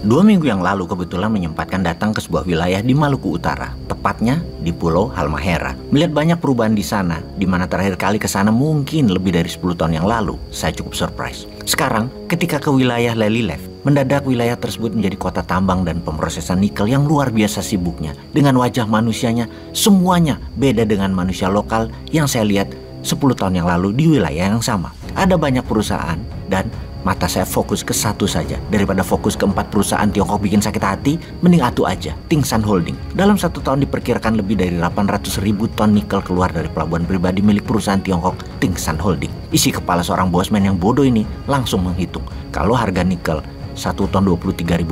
2 minggu yang lalu kebetulan menyempatkan datang ke sebuah wilayah di Maluku Utara, tepatnya di Pulau Halmahera. Melihat banyak perubahan di sana, di mana terakhir kali ke sana mungkin lebih dari 10 tahun yang lalu, saya cukup surprise. Sekarang, ketika ke wilayah Lelylef, mendadak wilayah tersebut menjadi kota tambang dan pemrosesan nikel yang luar biasa sibuknya. Dengan wajah manusianya, semuanya beda dengan manusia lokal yang saya lihat 10 tahun yang lalu di wilayah yang sama. Ada banyak perusahaan dan mata saya fokus ke satu saja. Daripada fokus ke 4 perusahaan Tiongkok bikin sakit hati, mending atu aja, Tingsan Holding. Dalam 1 tahun diperkirakan lebih dari 800.000 ton nikel keluar dari pelabuhan pribadi milik perusahaan Tiongkok Tingsan Holding. Isi kepala seorang bosman yang bodoh ini langsung menghitung. Kalau harga nikel 1 ton $23.000,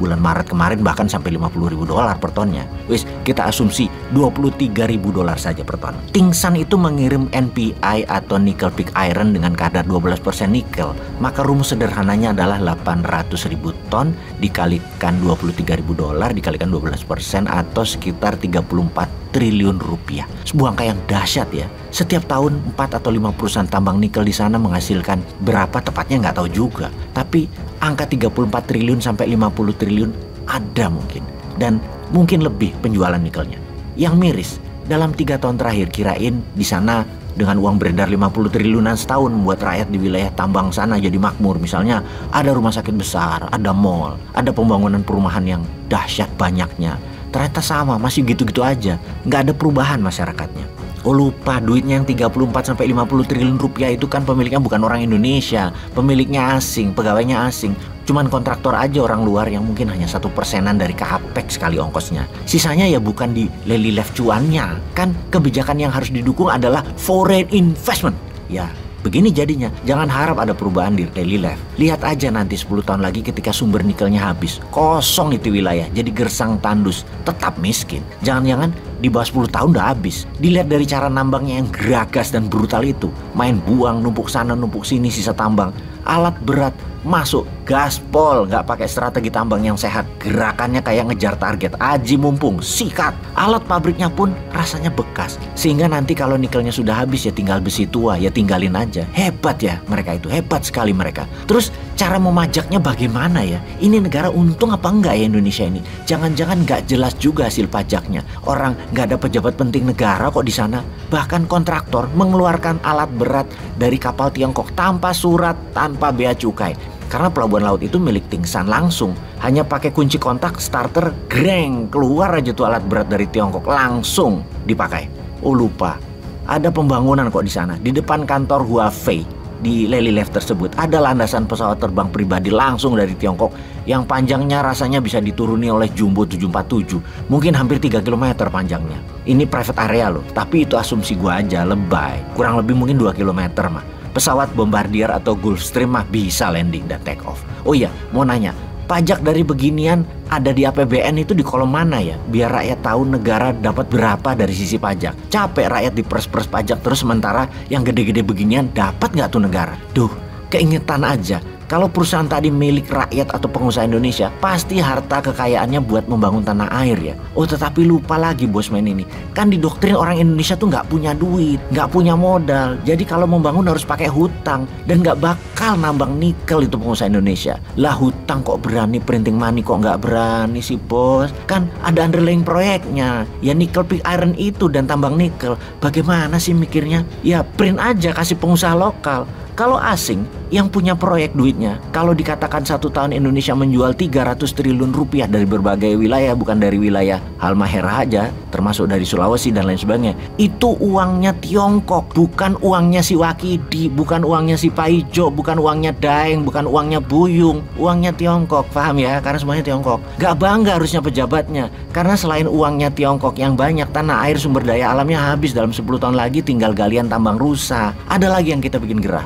bulan Maret kemarin bahkan sampai $50.000 per tonnya. Wis, kita asumsi $23.000 saja per ton. Tingsan itu mengirim NPI atau nickel pig iron dengan kadar 12% nikel. Maka rumus sederhananya adalah 800.000 ton dikalikan $23.000 dikalikan 12% atau sekitar 34 triliun rupiah. Sebuah angka yang dahsyat ya. Setiap tahun 4 atau 5 perusahaan tambang nikel di sana menghasilkan berapa tepatnya nggak tahu juga. Tapi angka 34 triliun sampai 50 triliun ada mungkin. Dan mungkin lebih penjualan nikelnya. Yang miris, dalam 3 tahun terakhir kirain di sana dengan uang beredar 50 triliunan setahun membuat rakyat di wilayah tambang sana jadi makmur. Misalnya ada rumah sakit besar, ada mall, ada pembangunan perumahan yang dahsyat banyaknya. Ternyata sama, masih gitu-gitu aja. Nggak ada perubahan masyarakatnya. Oh lupa, duitnya yang 34-50 triliun rupiah itu kan pemiliknya bukan orang Indonesia. Pemiliknya asing, pegawainya asing. Cuman kontraktor aja orang luar yang mungkin hanya 1%-an dari capex sekali ongkosnya. Sisanya ya bukan di Lelylef cuannya. Kan kebijakan yang harus didukung adalah foreign investment. Ya, begini jadinya, jangan harap ada perubahan di Lelylef. Lihat aja nanti 10 tahun lagi ketika sumber nikelnya habis. Kosong itu wilayah, jadi gersang tandus, tetap miskin. Jangan-jangan di bawah 10 tahun udah habis. Dilihat dari cara nambangnya yang geragas dan brutal itu. Main buang, numpuk sana, numpuk sini sisa tambang. Alat berat masuk, gaspol, nggak pakai strategi tambang yang sehat. Gerakannya kayak ngejar target, aji mumpung, sikat. Alat pabriknya pun rasanya bekas. Sehingga nanti kalau nikelnya sudah habis ya tinggal besi tua, ya tinggalin aja. Hebat ya mereka itu, hebat sekali mereka. Terus cara memajaknya bagaimana ya? Ini negara untung apa enggak ya Indonesia ini? Jangan-jangan nggak jelas juga hasil pajaknya. Orang nggak ada pejabat penting negara kok di sana. Bahkan kontraktor mengeluarkan alat berat dari kapal Tiongkok tanpa surat, tanpa bea cukai. Karena pelabuhan laut itu milik Tingsan langsung. Hanya pakai kunci kontak, starter, greng, keluar aja tuh alat berat dari Tiongkok langsung dipakai. Oh lupa, ada pembangunan kok di sana. Di depan kantor Huawei di Lelylef tersebut ada landasan pesawat terbang pribadi langsung dari Tiongkok yang panjangnya rasanya bisa dituruni oleh Jumbo 747. Mungkin hampir 3 km panjangnya. Ini private area loh, tapi itu asumsi gua aja, lebay. Kurang lebih mungkin 2 km mah. Pesawat Bombardier atau Gulfstream mah bisa landing dan take off. Oh iya, mau nanya, pajak dari beginian ada di APBN itu di kolom mana ya? Biar rakyat tahu negara dapat berapa dari sisi pajak. Capek rakyat diperes-peres pajak terus sementara yang gede-gede beginian dapat nggak tuh negara? Duh, keingetan aja. Kalau perusahaan tadi milik rakyat atau pengusaha Indonesia, pasti harta kekayaannya buat membangun tanah air ya. Oh tetapi lupa lagi bosman ini. Kan didoktrin orang Indonesia tuh nggak punya duit, nggak punya modal. Jadi kalau membangun harus pakai hutang. Dan nggak bakal nambang nikel itu pengusaha Indonesia. Lah hutang kok berani, printing money kok nggak berani sih bos. Kan ada underlying proyeknya. Ya nickel pig iron itu dan tambang nikel. Bagaimana sih mikirnya? Ya print aja kasih pengusaha lokal. Kalau asing yang punya proyek duitnya, kalau dikatakan 1 tahun Indonesia menjual 300 triliun rupiah dari berbagai wilayah, bukan dari wilayah Halmahera aja, termasuk dari Sulawesi dan lain sebagainya, itu uangnya Tiongkok, bukan uangnya si Wakidi, bukan uangnya si Paijo, bukan uangnya Daeng, bukan uangnya Buyung, uangnya Tiongkok, paham ya? Karena semuanya Tiongkok. Gak bangga harusnya pejabatnya, karena selain uangnya Tiongkok yang banyak, tanah air sumber daya alamnya habis dalam 10 tahun lagi tinggal galian tambang rusa. Ada lagi yang kita bikin gerah.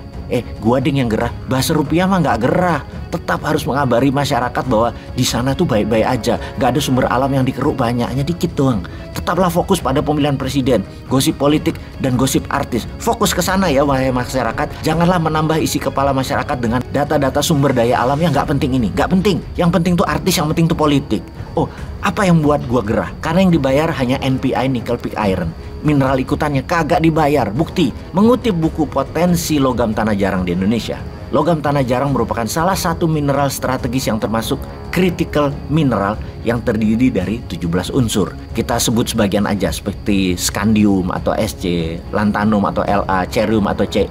Gua ding yang gerah, bahasa rupiah mah nggak gerah. Tetap harus mengabari masyarakat bahwa di sana tuh baik-baik aja, nggak ada sumber alam yang dikeruk banyaknya dikit doang. Tetaplah fokus pada pemilihan presiden, gosip politik dan gosip artis. Fokus ke sana ya wahai masyarakat. Janganlah menambah isi kepala masyarakat dengan data-data sumber daya alam yang nggak penting ini, nggak penting. Yang penting tuh artis, yang penting tuh politik. Oh, apa yang buat gua gerah? Karena yang dibayar hanya NPI nickel pig iron. Mineral ikutannya kagak dibayar. Bukti, mengutip buku Potensi Logam Tanah Jarang di Indonesia, logam tanah jarang merupakan salah satu mineral strategis yang termasuk critical mineral yang terdiri dari 17 unsur. Kita sebut sebagian aja seperti scandium atau Sc, lanthanum atau La, cerium atau Ce,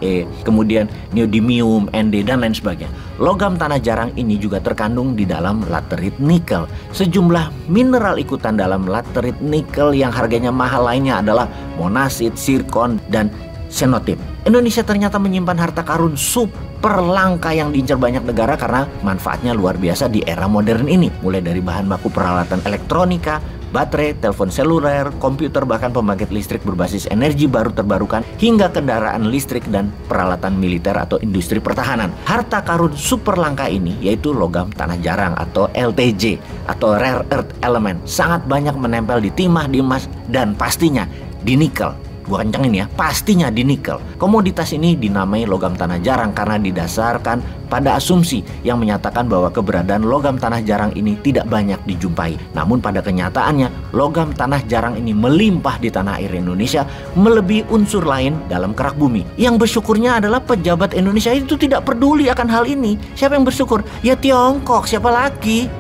kemudian neodymium, Nd, dan lain sebagainya. Logam tanah jarang ini juga terkandung di dalam laterit nikel. Sejumlah mineral ikutan dalam laterit nikel yang harganya mahal lainnya adalah monasit, zirkon, dan xenotip. Indonesia ternyata menyimpan harta karun super langka yang diincar banyak negara karena manfaatnya luar biasa di era modern ini. Mulai dari bahan baku peralatan elektronika, baterai, telepon seluler, komputer, bahkan pembangkit listrik berbasis energi baru terbarukan, hingga kendaraan listrik dan peralatan militer atau industri pertahanan. Harta karun super langka ini yaitu logam tanah jarang atau LTJ atau Rare Earth Element. Sangat banyak menempel di timah, di emas, dan pastinya di nikel. Gua kencengin ya, pastinya di nikel. Komoditas ini dinamai logam tanah jarang karena didasarkan pada asumsi yang menyatakan bahwa keberadaan logam tanah jarang ini tidak banyak dijumpai. Namun pada kenyataannya, logam tanah jarang ini melimpah di tanah air Indonesia, melebihi unsur lain dalam kerak bumi. Yang bersyukurnya adalah pejabat Indonesia itu tidak peduli akan hal ini. Siapa yang bersyukur? Ya Tiongkok, siapa lagi?